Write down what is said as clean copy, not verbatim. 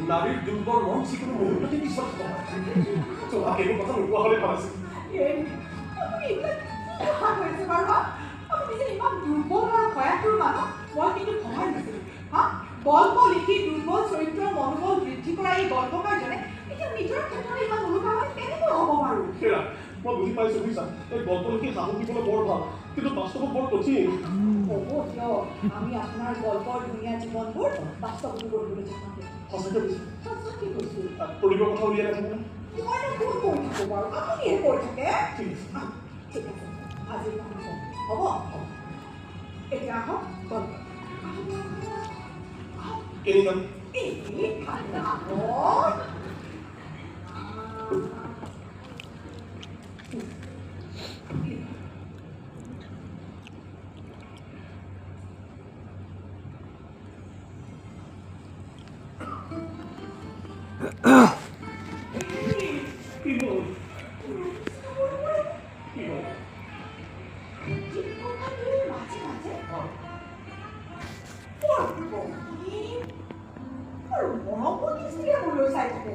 নাৰীৰ দুৰ্বল মন যিকোনো মুহূৰ্ততে পিছল খাব তোমাক এইবোৰ কথা নোকোৱা হ'লে ভাল আছিল গল্প লিখি দুৰ্বল চৰিত্ৰৰ মনোবল বৃদ্ধি কৰা এই গল্পকাৰ জনে এতিয়া নিজৰ ক্ষেত্ৰত ইমান অনুভৱ হয় কেনেকৈ হ'ব বাৰু মই বুজি পাইছোঁ বুজিছা এই গল্প লিখি সাহস দিবলৈ বৰ ভাল কিন্তু বাস্তৱত বৰ কঠিন হ'ব কিয় আমি আপোনাৰ গল্পৰ ধুনীয়া জীৱনবোৰ বাস্তৱত কৰিবলৈ চেষ্টা কৰিম সঁচাকৈ কৈছোঁ সঁচাকৈ কৈছোঁ পৰিৱেশৰ কথা উলিয়াই নাথাকিব মইনো কোন কৰি থাকোঁ বাৰু আপুনিহে কৰি থাকে ঠিক আছে ঠিক আছে আজি হ'ব এতিয়া আহক গল্প কেনিমান মৰম চাই থাকে